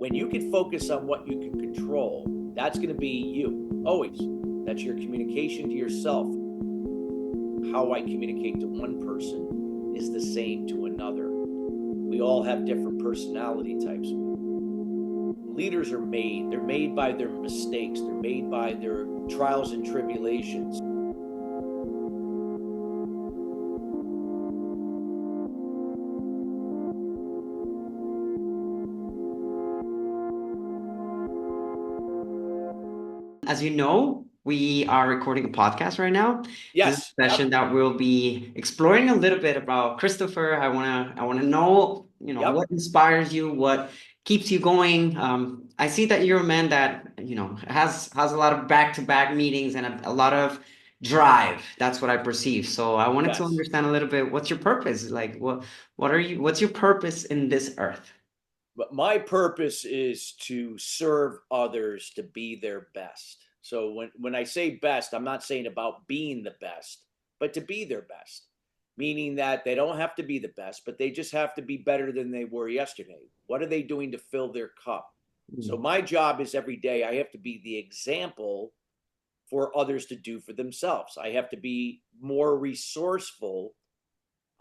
When you can focus on what you can control, that's going to be you, always. That's your communication to yourself. How I communicate to one person is the same to another. We all have different personality types. Leaders are made. They're made by their mistakes. They're made by their trials and tribulations. As you know, we are recording a podcast right now. This is Yes. a Yep. session that we'll be exploring a little bit about Christopher. I wanna know, Yep. what inspires you, what keeps you going. I see that you're a man that, has a lot of back-to-back meetings and a lot of drive. That's what I perceive. So I wanted to Yes. understand a little bit, what's your purpose? Like, what's your purpose in this earth? But my purpose is to serve others to be their best. So when I say best, I'm not saying about being the best, but to be their best, meaning that they don't have to be the best, but they just have to be better than they were yesterday. What are they doing to fill their cup? So Mm. my job is every day I have to be the example for others to do for themselves. I have to be more resourceful.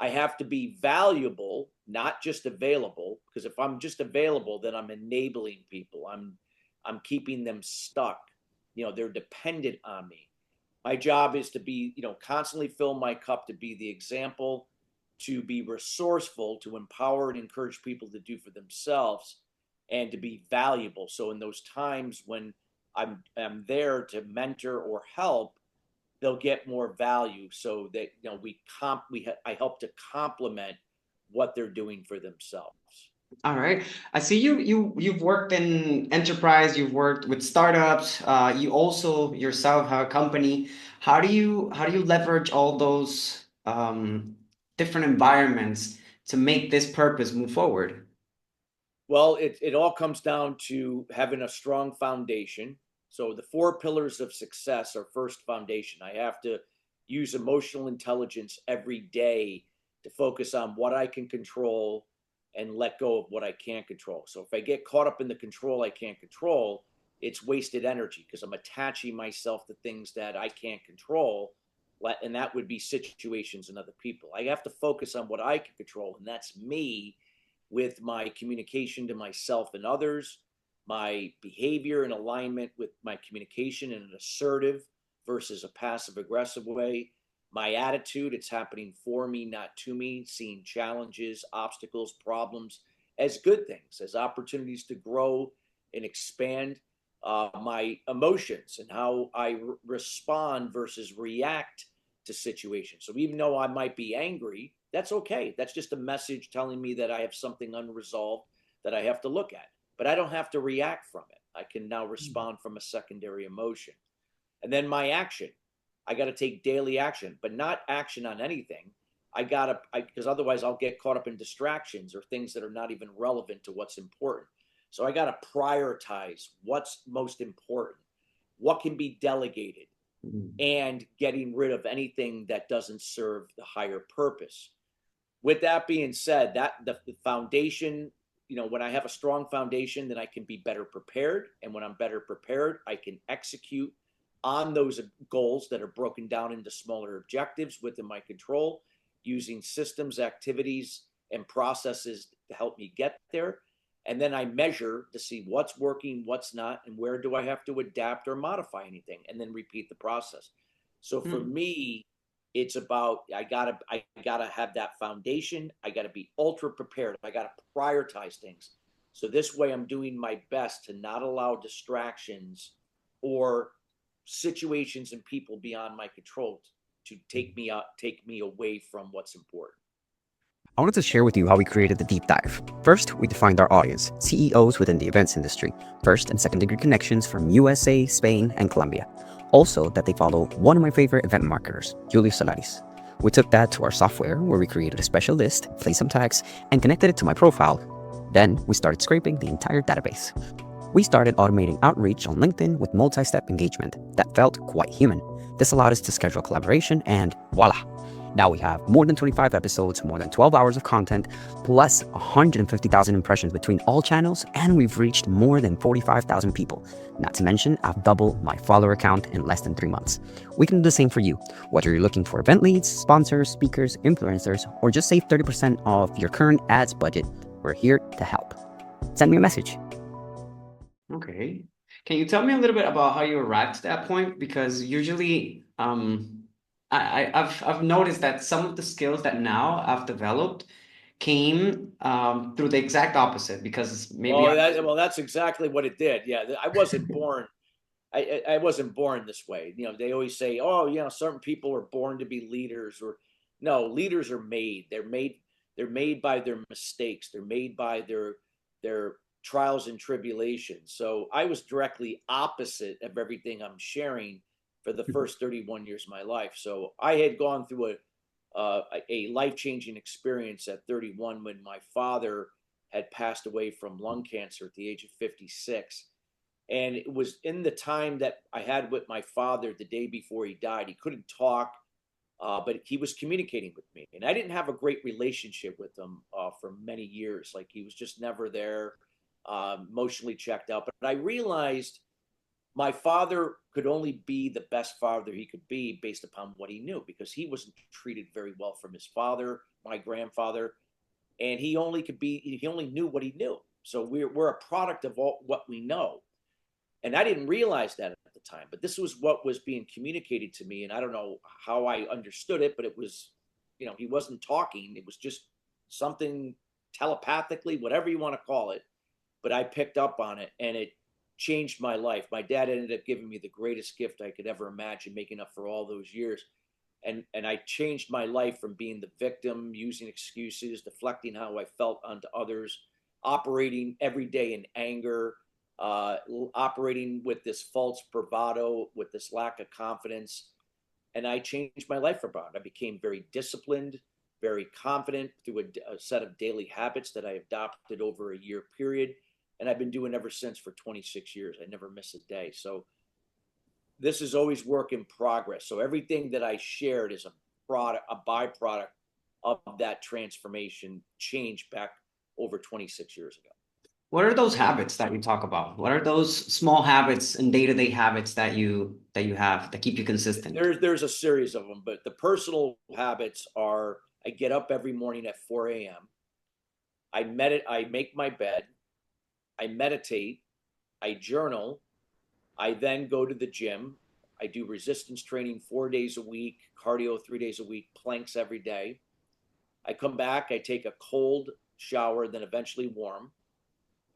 I have to be valuable, not just available, because if I'm just available, then I'm enabling people. I'm keeping them stuck. They're dependent on me. My job is to be, constantly fill my cup, to be the example, to be resourceful, to empower and encourage people to do for themselves, and to be valuable. So in those times when I'm there to mentor or help, they'll get more value, so that I help to complement what they're doing for themselves. All right. I see you've worked in enterprise, you've worked with startups, you also yourself have a company. How do you leverage all those different environments to make this purpose move forward? Well, it all comes down to having a strong foundation. So the four pillars of success are: first, foundation. I have to use emotional intelligence every day to focus on what I can control and let go of what I can't control. So if I get caught up in the control I can't control, it's wasted energy, because I'm attaching myself to things that I can't control. And that would be situations and other people. I have to focus on what I can control, and that's me, with my communication to myself and others, my behavior in alignment with my communication in an assertive versus a passive aggressive way, my attitude, it's happening for me, not to me, seeing challenges, obstacles, problems as good things, as opportunities to grow and expand, my emotions and how I respond versus react to situations. So even though I might be angry, that's okay. That's just a message telling me that I have something unresolved that I have to look at. But I don't have to react from it. I can now respond from a secondary emotion. And then my action. I got to take daily action, but not action on anything. Because otherwise I'll get caught up in distractions or things that are not even relevant to what's important. So I got to prioritize what's most important, what can be delegated, Mm. and getting rid of anything that doesn't serve the higher purpose. With that being said, that the foundation, when I have a strong foundation, then I can be better prepared. And when I'm better prepared, I can execute on those goals that are broken down into smaller objectives within my control, using systems, activities, and processes to help me get there. And then I measure to see what's working, what's not, and where do I have to adapt or modify anything, and then repeat the process. So for Mm. me, it's about I gotta have that foundation. I gotta be ultra prepared. I gotta prioritize things. So this way I'm doing my best to not allow distractions or situations and people beyond my control to take me away from what's important. I wanted to share with you how we created the deep dive. First, we defined our audience, CEOs within the events industry, first and second degree connections from USA, Spain, and Colombia. Also, that they follow one of my favorite event marketers, Julio Solaris. We took that to our software where we created a special list, placed some tags, and connected it to my profile. Then, we started scraping the entire database. We started automating outreach on LinkedIn with multi-step engagement that felt quite human. This allowed us to schedule collaboration and voila! Now we have more than 25 episodes, more than 12 hours of content, plus 150,000 impressions between all channels, and we've reached more than 45,000 people. Not to mention, I've doubled my follower count in less than 3 months. We can do the same for you. Whether you're looking for event leads, sponsors, speakers, influencers, or just save 30% of your current ads budget, we're here to help. Send me a message. Okay. Can you tell me a little bit about how you arrived to that point? Because usually, I've noticed that some of the skills that now I've developed came through the exact opposite. Because maybe Well, that's exactly what it did. Yeah, I wasn't born. I wasn't born this way. They always say, "Oh, certain people are born to be leaders," or no, leaders are made. They're made by their mistakes. They're made by their trials and tribulations. So I was directly opposite of everything I'm sharing for the first 31 years of my life. So I had gone through a life-changing experience at 31 when my father had passed away from lung cancer at the age of 56. And it was in the time that I had with my father the day before he died. He couldn't talk, but he was communicating with me. And I didn't have a great relationship with him for many years. Like he was just never there, emotionally checked out. But I realized my father could only be the best father he could be based upon what he knew, because he wasn't treated very well from his father, my grandfather, and he only knew what he knew. So we're a product of what we know. And I didn't realize that at the time, but this was what was being communicated to me. And I don't know how I understood it, but it was, he wasn't talking. It was just something telepathically, whatever you want to call it. But I picked up on it, and it changed my life. My dad ended up giving me the greatest gift I could ever imagine, making up for all those years. And I changed my life from being the victim, using excuses, deflecting how I felt onto others, operating every day in anger, operating with this false bravado, with this lack of confidence. And I changed my life about it. I became very disciplined, very confident through a set of daily habits that I adopted over a year period. And I've been doing ever since for 26 years. I never miss a day. So this is always work in progress. So everything that I shared is a byproduct of that transformation change back over 26 years ago. what are those habits that you talk about? What are those small habits and day-to-day habits that you have that keep you consistent? There's a series of them, but the personal habits are: I get up every morning at 4 a.m. I make my bed, I meditate, I journal, I then go to the gym. I do resistance training 4 days a week, cardio 3 days a week, planks every day. I come back, I take a cold shower, then eventually warm.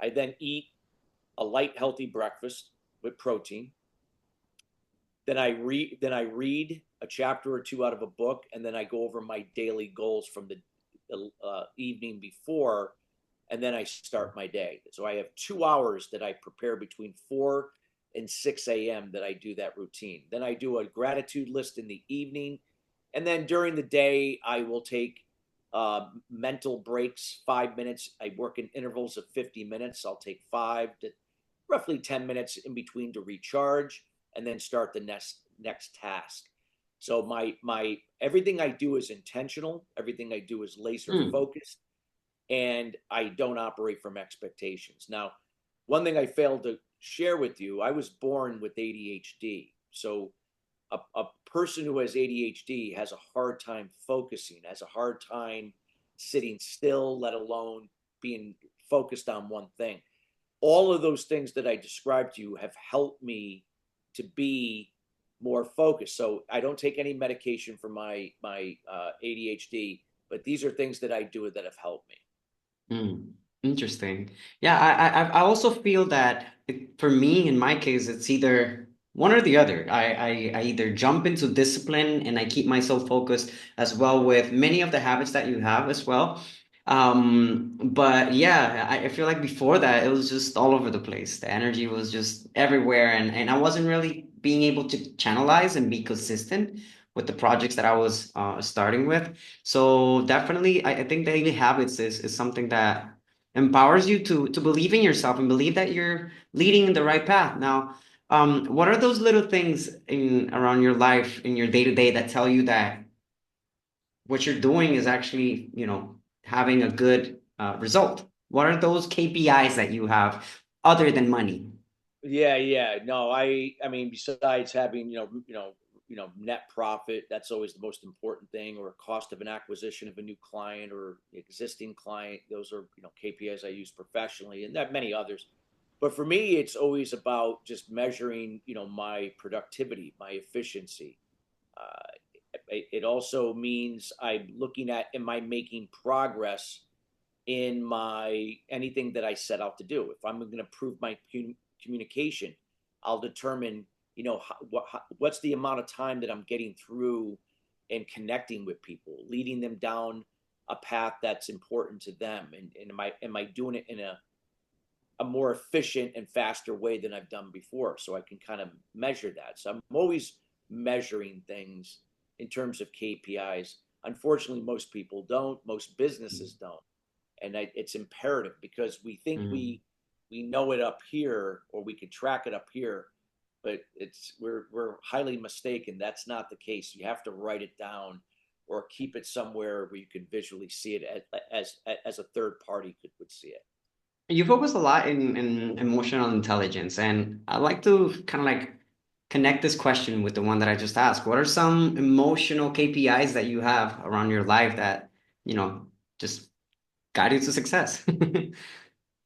I then eat a light, healthy breakfast with protein. Then I read a chapter or two out of a book, and then I go over my daily goals from the evening before, and then I start my day. So I have 2 hours that I prepare between 4 and 6 a.m. that I do that routine. Then I do a gratitude list in the evening, and then during the day I will take mental breaks, 5 minutes. I work in intervals of 50 minutes. I'll take 5 to roughly 10 minutes in between to recharge, and then start the next task. So my everything I do is intentional. Everything I do is laser focused, and I don't operate from expectations. Now, one thing I failed to share with you: I was born with ADHD. So a person who has ADHD has a hard time focusing, has a hard time sitting still, let alone being focused on one thing. All of those things that I described to you have helped me to be more focused. So I don't take any medication for my ADHD, but these are things that I do that have helped me. Interesting. Yeah, I also feel that for me, in my case, it's either one or the other. I either jump into discipline and I keep myself focused as well with many of the habits that you have as well. But yeah, I feel like before that, it was just all over the place. The energy was just everywhere, and I wasn't really being able to channelize and be consistent with the projects that I was starting with. So definitely, I think daily habits is something that empowers you to believe in yourself and believe that you're leading in the right path. Now, what are those little things in around your life in your day to day that tell you that what you're doing is actually, having a good result. What are those KPIs that you have other than money? Yeah, yeah. No, I mean, besides having, net profit, that's always the most important thing, or cost of an acquisition of a new client or existing client. Those are, KPIs I use professionally, and that many others. But for me, it's always about just measuring, my productivity, my efficiency. It also means I'm looking at, am I making progress in my anything that I set out to do? If I'm going to improve my communication, I'll determine, what's the amount of time that I'm getting through and connecting with people, leading them down a path that's important to them, and am I doing it in a more efficient and faster way than I've done before, so I can kind of measure that. So I'm always measuring things in terms of KPIs. Unfortunately, most people don't, most businesses don't. And it's imperative, because we think Mm. we know it up here, or we can track it up here, but we're highly mistaken. That's not the case. You have to write it down, or keep it somewhere where you can visually see it as a third party would see it. You focus a lot in emotional intelligence, and I'd like to kind of like connect this question with the one that I just asked. What are some emotional KPIs that you have around your life that, just guide you to success?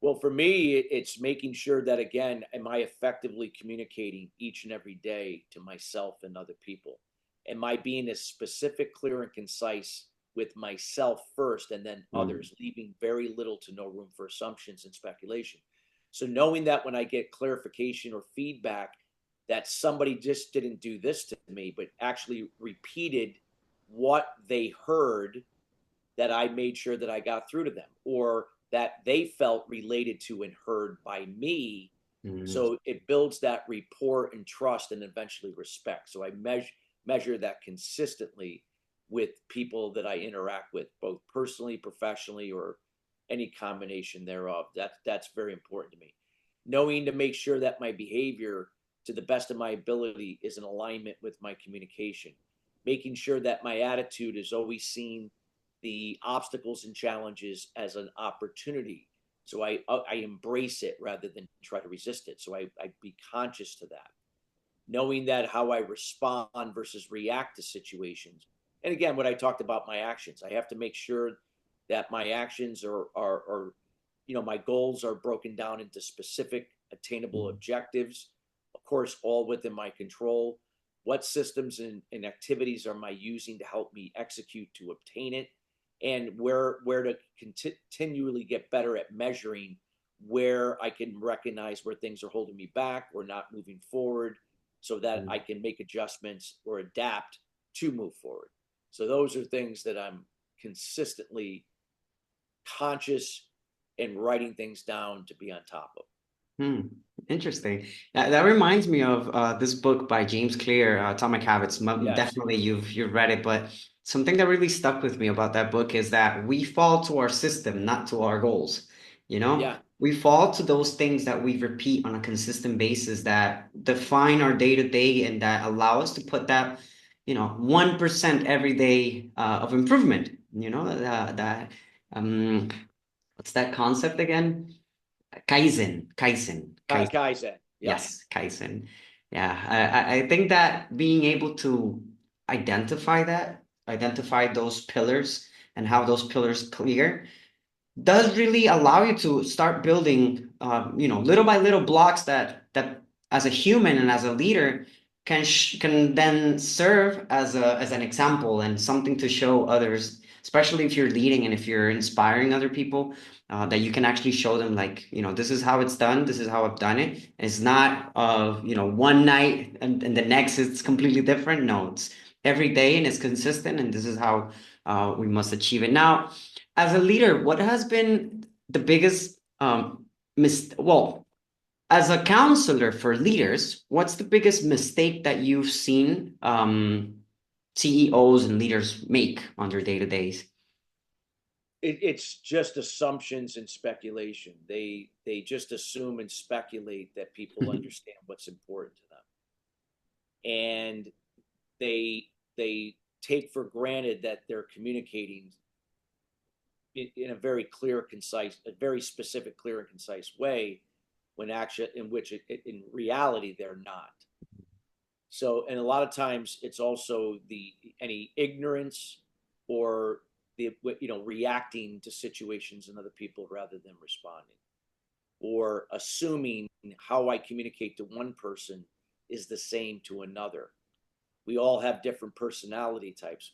Well, for me, it's making sure that, again, am I effectively communicating each and every day to myself and other people? Am I being as specific, clear, and concise with myself first, and then Mm, others, leaving very little to no room for assumptions and speculation? So, knowing that when I get clarification or feedback that somebody just didn't do this to me, but actually repeated what they heard, that I made sure that I got through to them, or that they felt related to and heard by me. mm, So it builds that rapport and trust, and eventually respect. So I measure that consistently with people that I interact with, both personally, professionally, or any combination thereof. That's very important to me. Knowing to make sure that my behavior, to the best of my ability, is in alignment with my communication. Making sure that my attitude is always seen the obstacles and challenges as an opportunity. So I embrace it rather than try to resist it. So I be conscious to that, knowing that how I respond versus react to situations. And again, what I talked about, my actions, I have to make sure that my actions are my goals are broken down into specific attainable mm, objectives, of course, all within my control. What systems and activities am I using to help me execute to obtain it? And where to continually get better at measuring, where I can recognize where things are holding me back or not moving forward, so that mm. I can make adjustments or adapt to move forward. So those are things that I'm consistently conscious and writing things down to be on top of. Hmm. Interesting. That reminds me of this book by James Clear, Atomic Habits. Yes. Definitely you've read it, but something that really stuck with me about that book is that we fall to our system, not to our goals. Yeah. We fall to those things that we repeat on a consistent basis that define our day to day and that allow us to put that, 1% every day of improvement. Um, what's that concept again? Kaizen. Kaizen. Yep. Yes, Kaizen. Yeah, I think that being able to identify those pillars and how those pillars clear does really allow you to start building, little by little blocks that as a human and as a leader can then serve as an example and something to show others, especially if you're leading and if you're inspiring other people, that you can actually show them like, this is how it's done, this is how I've done it. It's not one night and the next it's completely different. No, it's every day and it's consistent, and this is how we must achieve it. Now, as a leader, what has been the biggest well, as a counselor for leaders, what's the biggest mistake that you've seen CEOs and leaders make on their day-to-days? It's just assumptions and speculation. They just assume and speculate that people understand what's important to them, and they they take for granted that they're communicating in a very clear, concise, a very specific, clear and concise way, when actually, in which in reality they're not. So, and a lot of times it's also any ignorance or reacting to situations and other people rather than responding, or assuming how I communicate to one person is the same to another. We all have different personality types.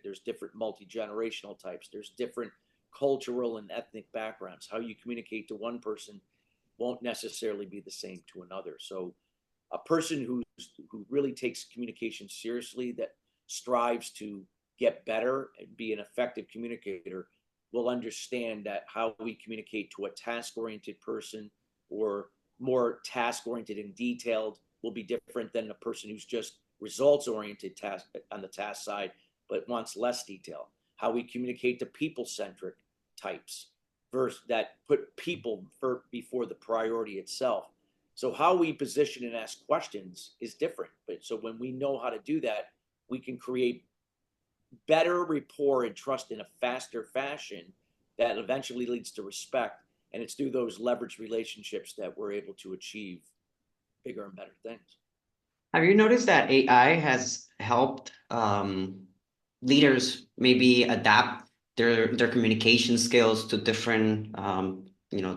There's different multi-generational types. There's different cultural and ethnic backgrounds. How you communicate to one person won't necessarily be the same to another. So a person who really takes communication seriously, that strives to get better and be an effective communicator, will understand that how we communicate to a task-oriented person or more task-oriented and detailed will be different than a person who's just results-oriented task on the task side, but wants less detail. How we communicate to people-centric types versus that put people before the priority itself. So how we position and ask questions is different. But so when we know how to do that, we can create better rapport and trust in a faster fashion that eventually leads to respect. And it's through those leveraged relationships that we're able to achieve bigger and better things. Have you noticed that AI has helped leaders maybe adapt their communication skills to different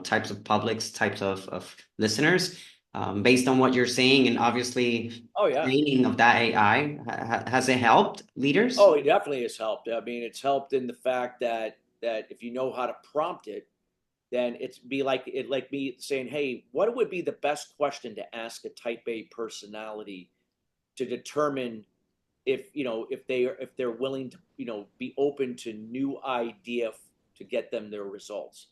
types of publics, types of listeners, based on what you're saying, and obviously Oh yeah. training of that AI, has it helped leaders? Oh, it definitely has helped. I mean, it's helped in the fact that if you know how to prompt it, then it's be like me saying, hey, what would be the best question to ask a type A personality to determine if they're willing to be open to new idea to get them their results.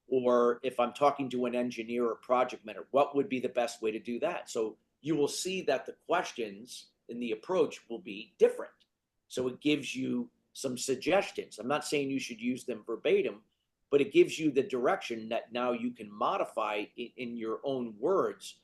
Or if I'm talking to an engineer or project manager, what would be the best way to do that? So you will see that the questions and the approach will be different. So it gives you some suggestions. I'm not saying you should use them verbatim, but it gives you the direction that now you can modify in your own words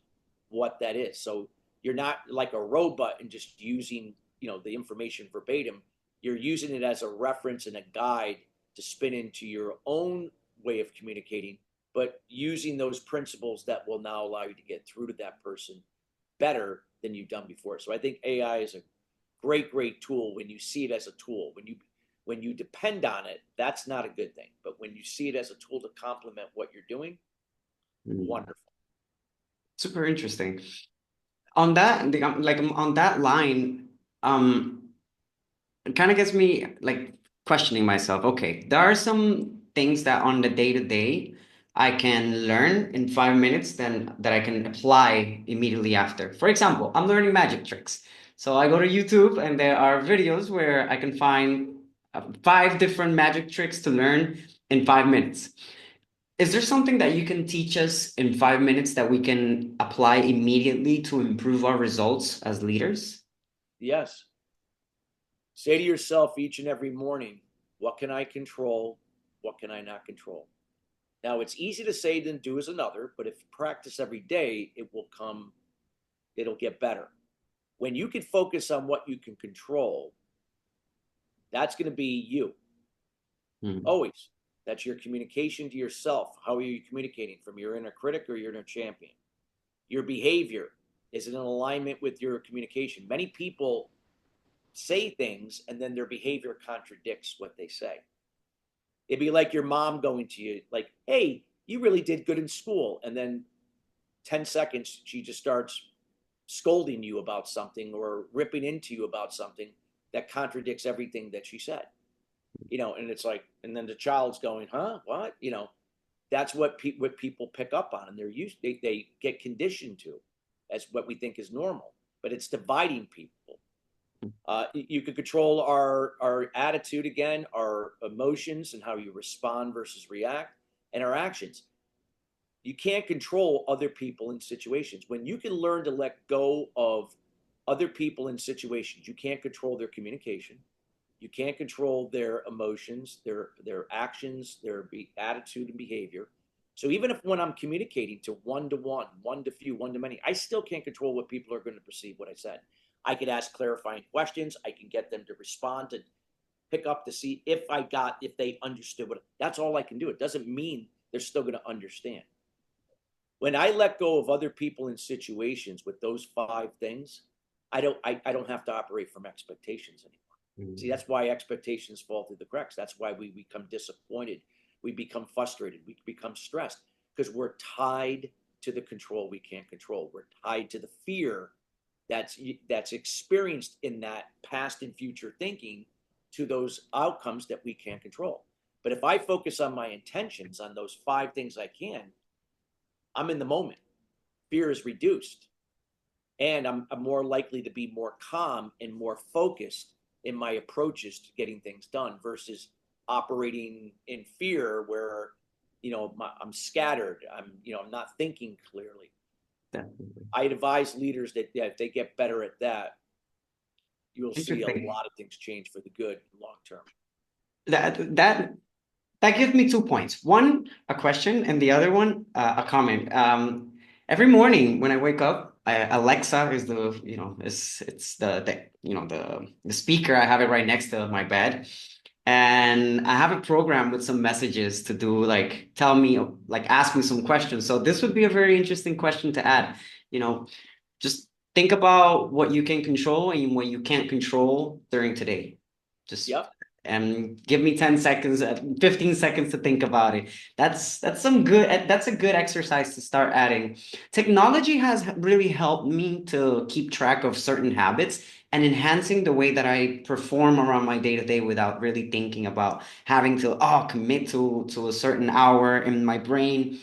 what that is. So you're not like a robot and just using the information verbatim. You're using it as a reference and a guide to spin into your own way of communicating, but using those principles that will now allow you to get through to that person better than you've done before. So I think AI is a great tool when you see it as a tool. When you depend on it, that's not a good thing. But when you see it as a tool to complement what you're doing, wonderful. Super interesting. On that, like on that line, it kind of gets me like questioning myself. Okay, there are some things that on the day to day I can learn in 5 minutes, then that I can apply immediately after. For example, I'm learning magic tricks. So I go to YouTube and there are videos where I can find 5 different magic tricks to learn in 5 minutes. Is there something that you can teach us in 5 minutes that we can apply immediately to improve our results as leaders? Yes. Say to yourself each and every morning, what can I control? What can I not control? Now, it's easy to say than do as another, but if you practice every day, it'll get better. When you can focus on what you can control, that's going to be you. Always. That's your communication to yourself. How are you communicating? From your inner critic or your inner champion? Your behavior is in alignment with your communication. Many people say things and then their behavior contradicts what they say. It'd be like your mom going to you like, hey, you really did good in school. And then 10 seconds, she just starts scolding you about something or ripping into you about something that contradicts everything that she said. And it's like, and then the child's going, huh, what? That's what people pick up on, and they get conditioned to as what we think is normal, but it's dividing people. You can control our attitude again, our emotions and how you respond versus react, and our actions. You can't control other people in situations. When you can learn to let go of other people in situations, you can't control their communication. You can't control their emotions, their actions, their attitude and behavior. So even if when I'm communicating to one to one, one to few, one to many, I still can't control what people are going to perceive what I said. I could ask clarifying questions. I can get them to respond and pick up to see if they understood what, that's all I can do. It doesn't mean they're still going to understand. When I let go of other people in situations with those 5 things, I don't have to operate from expectations anymore. See, that's why expectations fall through the cracks. That's why we become disappointed. We become frustrated. We become stressed because we're tied to the control we can't control. We're tied to the fear that's experienced in that past and future thinking to those outcomes that we can't control. But if I focus on my intentions, on those 5 things I can, I'm in the moment. Fear is reduced. And I'm more likely to be more calm and more focused in my approaches to getting things done versus operating in fear where, I'm scattered. I'm not thinking clearly. Definitely. I advise leaders that if they get better at that, you'll see a Interesting. lot of things change for the good long term. That gives me 2 points. One, a question, and the other one, a comment. Every morning when I wake up, Alexa is it's the speaker. I have it right next to my bed, and I have a program with some messages to do, like tell me, like ask me some questions. So this would be a very interesting question to add. Just think about what you can control and what you can't control during today. Just Yep. and give me 10 seconds, 15 seconds to think about it. That's a good exercise to start adding. Technology has really helped me to keep track of certain habits and enhancing the way that I perform around my day-to-day without really thinking about having to commit to a certain hour in my brain.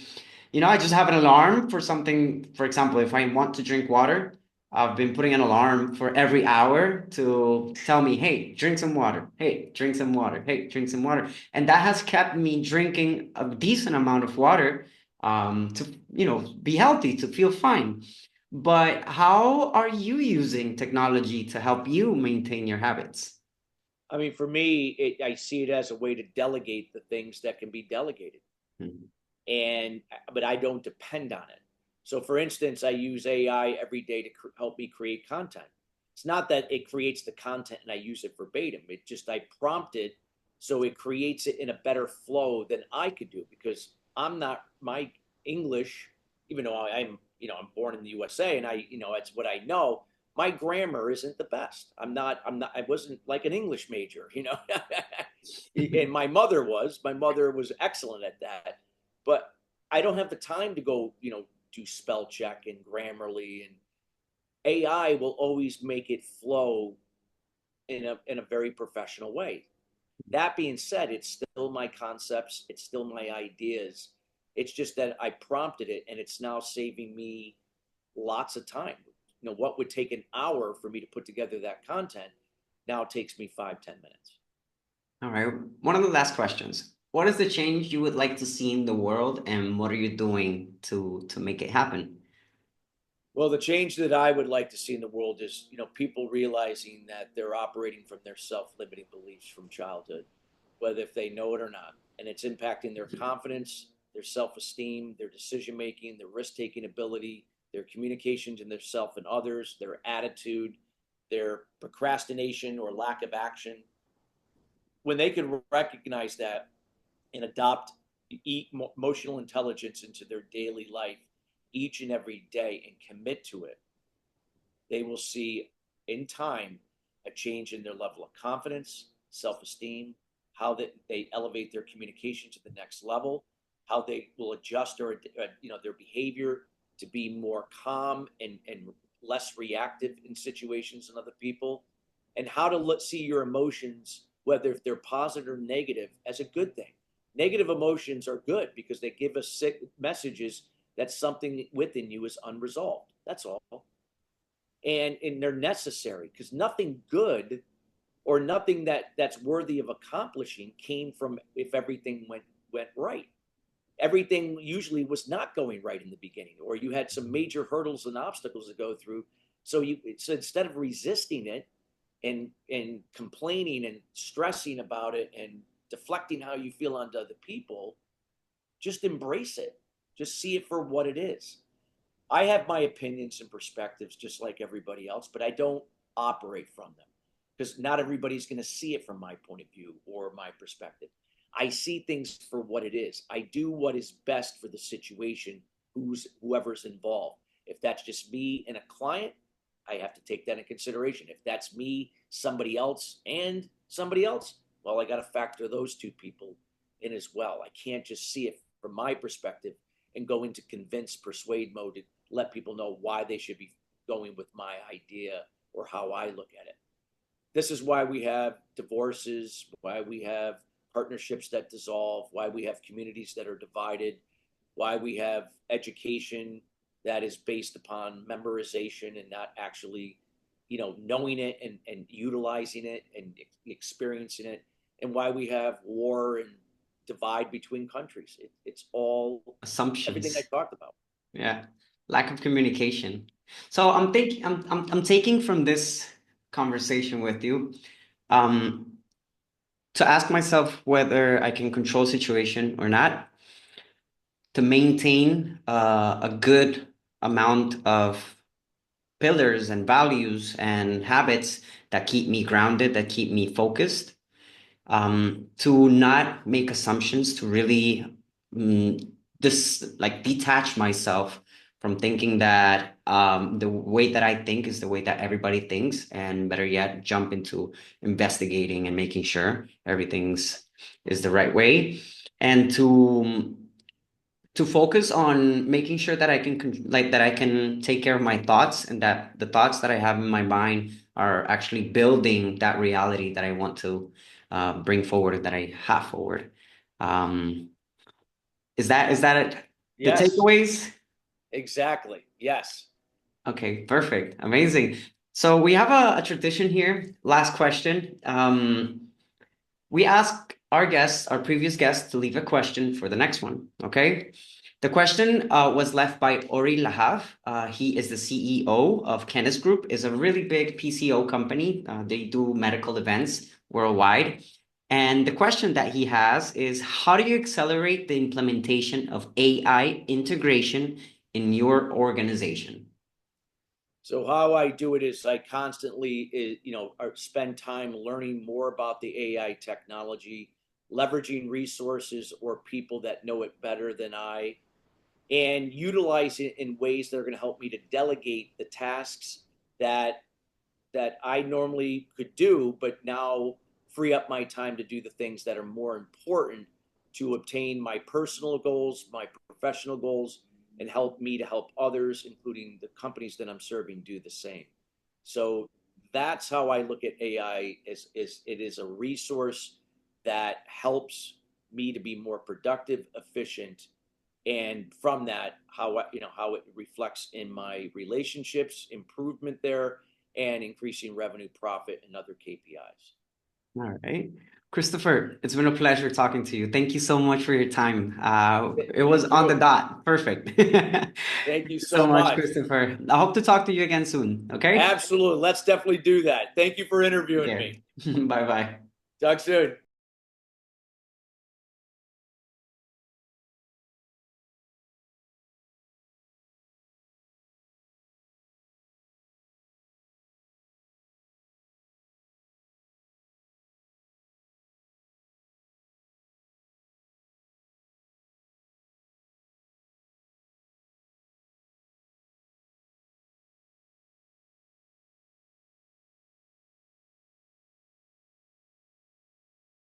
I just have an alarm for something. For example, if I want to drink water, I've been putting an alarm for every hour to tell me, hey, drink some water. Hey, drink some water. Hey, drink some water. And that has kept me drinking a decent amount of water, to, be healthy, to feel fine. But how are you using technology to help you maintain your habits? I mean, for me, I see it as a way to delegate the things that can be delegated. Mhm. But I don't depend on it. So for instance, I use AI every day to help me create content. It's not that it creates the content and I use it verbatim. It just, I prompt it so it creates it in a better flow than I could do because I'm not, my English, even though I'm born in the USA and it's what I know. My grammar isn't the best. I wasn't like an English major. And my mother was excellent at that, but I don't have the time to go, do spell check and Grammarly, and AI will always make it flow in a very professional way. That being said, it's still my concepts, it's still my ideas. It's just that I prompted it and it's now saving me lots of time. What would take an hour for me to put together that content now takes me 5-10 minutes. All right. One of the last questions. What is the change you would like to see in the world, and what are you doing to make it happen? Well, the change that I would like to see in the world is, people realizing that they're operating from their self-limiting beliefs from childhood, whether if they know it or not, and it's impacting their confidence, their self-esteem, their decision-making, their risk-taking ability, their communication to their self and others, their attitude, their procrastination or lack of action. When they can recognize that and adopt emotional intelligence into their daily life each and every day and commit to it, they will see in time a change in their level of confidence, self-esteem, how they elevate their communication to the next level, how they will adjust their behavior to be more calm and less reactive in situations and other people, and how to see your emotions, whether if they're positive or negative, as a good thing. Negative emotions are good because they give us sick messages that something within you is unresolved. That's all. And they're necessary because nothing good or nothing that's worthy of accomplishing came from if everything went right. Everything usually was not going right in the beginning, or you had some major hurdles and obstacles to go through. So instead of resisting it and complaining and stressing about it and deflecting how you feel onto other people, just embrace it. Just see it for what it is. I have my opinions and perspectives just like everybody else, but I don't operate from them, because not everybody's going to see it from my point of view or my perspective. I see things for what it is. I do what is best for the situation, whoever's involved. If that's just me and a client, I have to take that in consideration. If that's me, somebody else, and somebody else, well, I got to factor those two people in as well. I can't just see it from my perspective and go into convince, persuade mode to let people know why they should be going with my idea or how I look at it. This is why we have divorces, why we have partnerships that dissolve, why we have communities that are divided, why we have education that is based upon memorization and not actually, knowing it and utilizing it and experiencing it, and why we have war and divide between countries. It's all everything I Assumptions. talked about. Yeah. Lack of communication. So I'm taking from this conversation with you, um, to ask myself whether I can control situation or not, to maintain a good amount of pillars and values and habits that keep me grounded, that keep me focused, to not make assumptions, to really detach myself from thinking that the way that I think is the way that everybody thinks, and better yet, jump into investigating and making sure everything's is the right way, and to focus on making sure that I can that I can take care of my thoughts, and that the thoughts that I have in my mind are actually building that reality that I want to bring forward, that I have forward. Um, is that it? The Yes, takeaways? exactly. Yes. Okay, perfect, amazing. So we have a tradition here. Last question. We ask our guests, our previous guests, to leave a question for the next one. Okay. The question was left by Ori Lahav. He is the CEO of Canis Group, is a really big PCO company. They do medical events worldwide. And the question that he has is, how do you accelerate the implementation of AI integration in your organization? So how I do it is I constantly, spend time learning more about the AI technology, leveraging resources or people that know it better than I, and utilize it in ways that are going to help me to delegate the tasks that I normally could do, but now free up my time to do the things that are more important to obtain my personal goals, my professional goals, and help me to help others, including the companies that I'm serving, do the same. So that's how I look at AI. Is it is a resource that helps me to be more productive, efficient, and from that, how it reflects in my relationships, improvement there, and increasing revenue, profit, and other KPIs. All right. Christopher, it's been a pleasure talking to you. Thank you so much for your time. It was Thank on the you. dot. Perfect. Thank you So so much, much. Christopher. I hope to talk to you again soon. Okay? Absolutely. Let's definitely do that. Thank you for Take interviewing care. me. Bye bye. Talk soon.